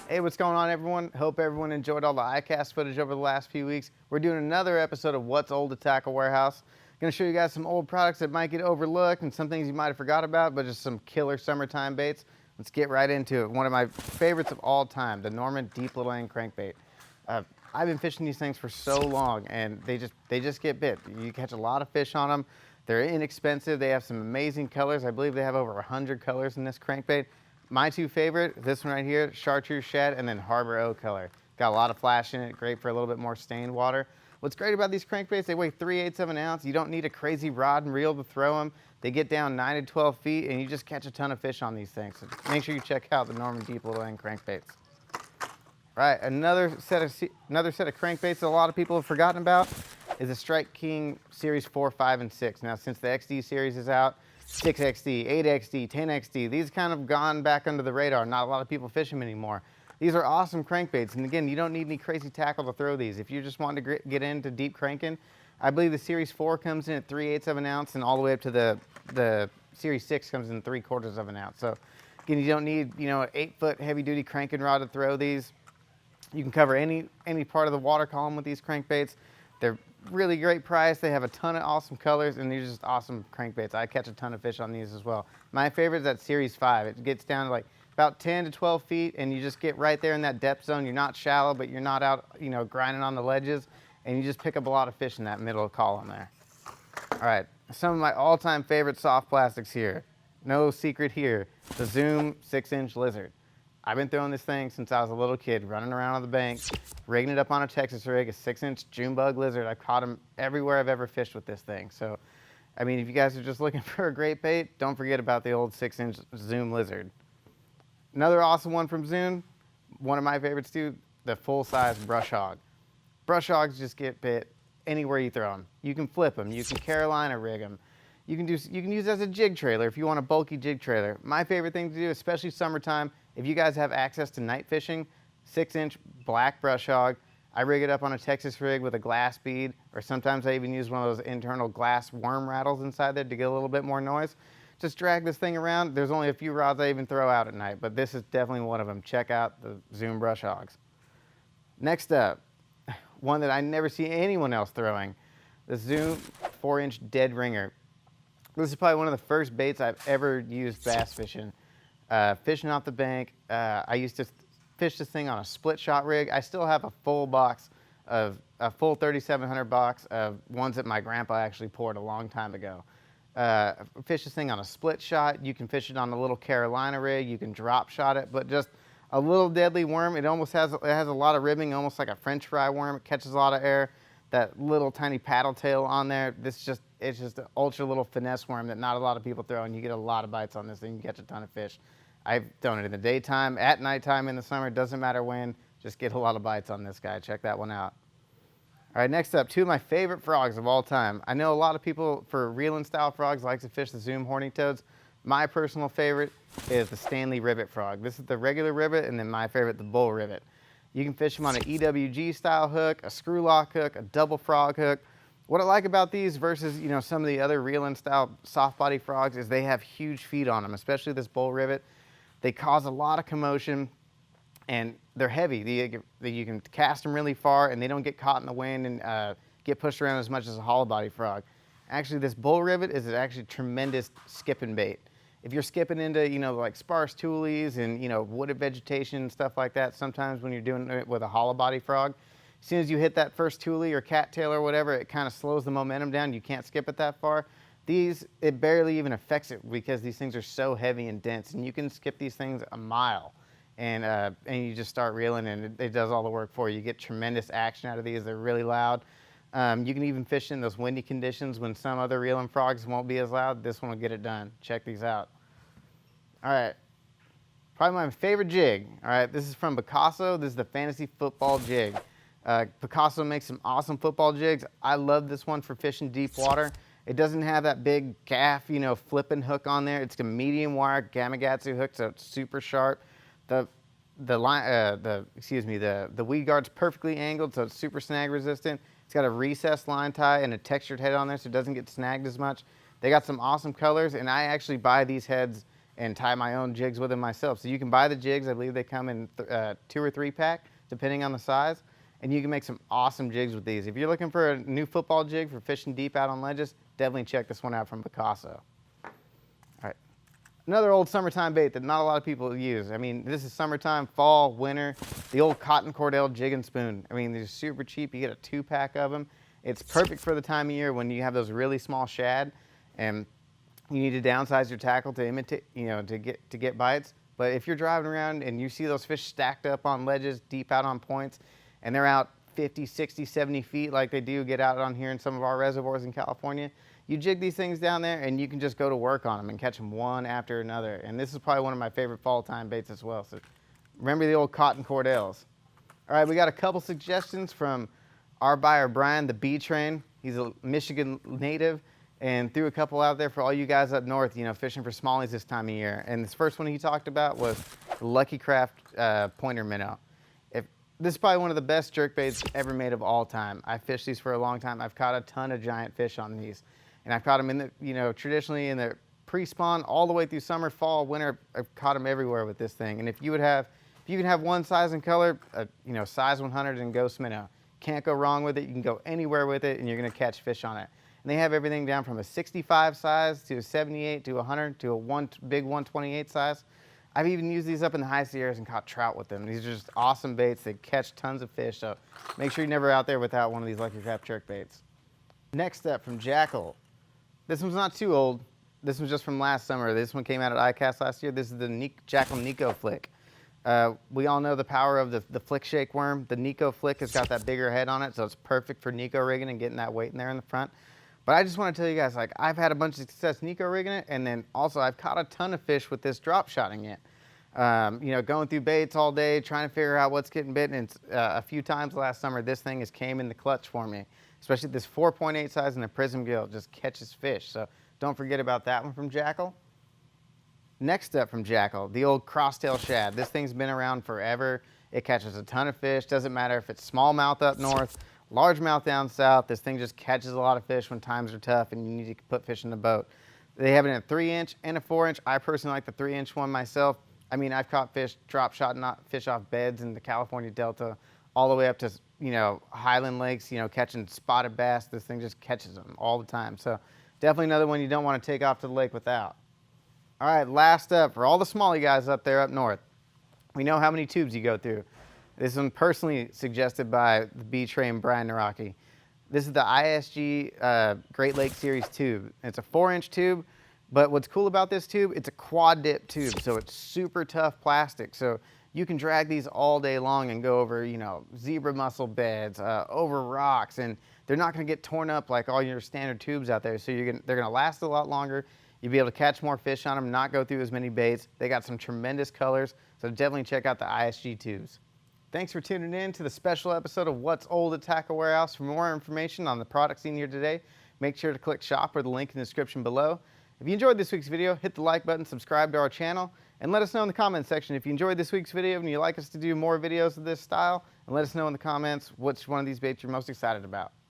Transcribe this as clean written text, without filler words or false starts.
Hey, what's going on, everyone? Hope everyone enjoyed all the iCast footage over the last few weeks. We're doing another episode of What's Old at Tackle Warehouse. Going to show you guys some old products that might get overlooked and some things you might have forgot about, but just some killer summertime baits. Let's get right into it. One of my favorites of all time, the Norman Deep Little End Crankbait. I've been fishing these things for so long, and they just get bit. You catch a lot of fish on them. They're inexpensive. They have some amazing colors. I believe they have over 100 colors in this crankbait. My two favorite, this one right here, Chartreuse Shad, and then Harbor O color. Got a lot of flash in it, great for a little bit more stained water. What's great about these crankbaits, they weigh 3/8 of an ounce. You don't need a crazy rod and reel to throw them. They get down 9 to 12 feet, and you just catch a ton of fish on these things. So make sure you check out the Norman Deep Little End Crankbaits. Right, another set of crankbaits that a lot of people have forgotten about is the Strike King Series 4, 5, and 6. Now, since the XD series is out, 6XD, 8XD, 10XD, these kind of gone back under the radar. Not a lot of people fish them anymore. These are awesome crankbaits, and again, you don't need any crazy tackle to throw these. If you just want to get into deep cranking, I believe the Series 4 comes in at 3/8 of an ounce, and all the way up to the Series 6 comes in 3/4 of an ounce. So again, you don't need, an 8-foot heavy-duty cranking rod to throw these. You can cover any part of the water column with these crankbaits. They're really great price. They have a ton of awesome colors, and these are just awesome crankbaits. I catch a ton of fish on these as well. My favorite is that Series 5. It gets down to like about 10 to 12 feet, and you just get right there in that depth zone. You're not shallow, but you're not out, grinding on the ledges, and you just pick up a lot of fish in that middle column there. All right, some of my all-time favorite soft plastics here. No secret here, the Zoom 6-inch Lizard. I've been throwing this thing since I was a little kid, running around on the bank, rigging it up on a Texas rig, a 6-inch June bug lizard. I've caught them everywhere I've ever fished with this thing. So, I mean, if you guys are just looking for a great bait, don't forget about the old 6-inch Zoom lizard. Another awesome one from Zoom, one of my favorites too, the full-size brush hog. Brush hogs just get bit anywhere you throw them. You can flip them, you can Carolina rig them. You can use it as a jig trailer if you want a bulky jig trailer. My favorite thing to do, especially summertime, if you guys have access to night fishing, 6-inch black brush hog. I rig it up on a Texas rig with a glass bead, or sometimes I even use one of those internal glass worm rattles inside there to get a little bit more noise. Just drag this thing around. There's only a few rods I even throw out at night, but this is definitely one of them. Check out the Zoom brush hogs. Next up, one that I never see anyone else throwing, the Zoom 4-inch dead ringer. This is probably one of the first baits I've ever used bass fishing. Fishing off the bank, I used to fish this thing on a split shot rig. I still have a full 3700 box of ones that my grandpa actually poured a long time ago. Fish this thing on a split shot. You can fish it on a little Carolina rig. You can drop shot it, but just a little deadly worm. It has a lot of ribbing, almost like a French fry worm. It catches a lot of air. That little tiny paddle tail on there. It's just an ultra little finesse worm that not a lot of people throw, and you get a lot of bites on this thing. You catch a ton of fish. I've done it in the daytime, at nighttime, in the summer. It doesn't matter when. Just get a lot of bites on this guy. Check that one out. All right, next up, two of my favorite frogs of all time. I know a lot of people, for reeling style frogs, like to fish the Zoom horny toads. My personal favorite is the Stanley Ribbit frog. This is the regular Ribbit, and then my favorite, the bull Ribbit. You can fish them on an EWG style hook, a screw lock hook, a double frog hook. What I like about these versus some of the other reeling style soft body frogs is they have huge feet on them, especially this bull Ribbit. They cause a lot of commotion, and they're heavy. You can cast them really far, and they don't get caught in the wind and get pushed around as much as a hollow body frog. Actually, this bull Ribbit is actually tremendous skipping bait. If you're skipping into, like sparse tules and, wooded vegetation and stuff like that, sometimes when you're doing it with a hollow body frog, as soon as you hit that first tule or cattail or whatever, it kind of slows the momentum down. You can't skip it that far. It barely even affects it because these things are so heavy and dense, and you can skip these things a mile and you just start reeling, and it does all the work for you. You get tremendous action out of these. They're really loud. You can even fish in those windy conditions when some other reeling frogs won't be as loud. This one will get it done. Check these out. All right, probably my favorite jig. All right, this is from Picasso. This is the Fantasy Football Jig. Picasso makes some awesome football jigs. I love this one for fishing deep water. It doesn't have that big gaff, flipping hook on there. It's a medium wire Gamakatsu hook, so it's super sharp. The weed guard's perfectly angled, so it's super snag resistant. It's got a recessed line tie and a textured head on there, so it doesn't get snagged as much. They got some awesome colors, and I actually buy these heads and tie my own jigs with them myself. So you can buy the jigs. I believe they come in 2 or 3 pack, depending on the size. And you can make some awesome jigs with these. If you're looking for a new football jig for fishing deep out on ledges, definitely check this one out from Picasso. All right, another old summertime bait that not a lot of people use. I mean, this is summertime, fall, winter. The old cotton Cordell jig and spoon. I mean, they're super cheap. You get a 2-pack of them. It's perfect for the time of year when you have those really small shad and you need to downsize your tackle to imitate, to get bites. But if you're driving around and you see those fish stacked up on ledges, deep out on points, and they're out 50, 60, 70 feet like they do get out on here in some of our reservoirs in California, you jig these things down there and you can just go to work on them and catch them one after another. And this is probably one of my favorite fall time baits as well. So remember the old cotton Cordells. All right, we got a couple suggestions from our buyer, Brian, the B Train. He's a Michigan native and threw a couple out there for all you guys up north, fishing for smallies this time of year. And this first one he talked about was the Lucky Craft pointer minnow. This is probably one of the best jerkbaits ever made of all time. I fished these for a long time. I've caught a ton of giant fish on these. And I've caught them in the, traditionally in the pre-spawn all the way through summer, fall, winter. I've caught them everywhere with this thing. And if you can have one size and color, size 100 and ghost minnow. Can't go wrong with it. You can go anywhere with it and you're gonna catch fish on it. And they have everything down from a 65 size to a 78 to a 100 to a big 128 size. I've even used these up in the high Sierras and caught trout with them. These are just awesome baits. They catch tons of fish, so make sure you're never out there without one of these Lucky Craft jerk baits. Next up from Jackall. This one's not too old. This one's just from last summer. This one came out at ICAST last year. This is the Jackall Neko flick. We all know the power of the flick shake worm. The Neko flick has got that bigger head on it, so it's perfect for Neko rigging and getting that weight in there in the front. But I just want to tell you guys, I've had a bunch of success Neko rigging it, and then also I've caught a ton of fish with this drop shotting it. Going through baits all day, trying to figure out what's getting bitten. And a few times last summer, this thing came in the clutch for me. Especially this 4.8 size and the prism gill just catches fish. So don't forget about that one from Jackall. Next up from Jackall, the old Crosstail shad. This thing's been around forever. It catches a ton of fish. Doesn't matter if it's smallmouth up north, largemouth down south. This thing just catches a lot of fish when times are tough and you need to put fish in the boat. They have it in a 3-inch and a 4-inch. I personally like the 3-inch one myself. I mean, I've caught fish, drop shot, not fish off beds in the California Delta, all the way up to, Highland Lakes, catching spotted bass. This thing just catches them all the time. So definitely another one you don't want to take off to the lake without. All right, last up, for all the smallie guys up there up north, we know how many tubes you go through. This one personally suggested by the B-Train Brian Naraki. This is the ISG Great Lake Series tube. It's a 4-inch tube. But what's cool about this tube, it's a quad dip tube, so it's super tough plastic. So you can drag these all day long and go over, zebra mussel beds, over rocks, and they're not gonna get torn up like all your standard tubes out there. So they're gonna last a lot longer. You'll be able to catch more fish on them, not go through as many baits. They got some tremendous colors, so definitely check out the ISG tubes. Thanks for tuning in to the special episode of What's Old at Tackle Warehouse. For more information on the products seen here today, make sure to click shop or the link in the description below. If you enjoyed this week's video, hit the like button, subscribe to our channel, and let us know in the comments section if you enjoyed this week's video and you'd like us to do more videos of this style, and let us know in the comments which one of these baits you're most excited about.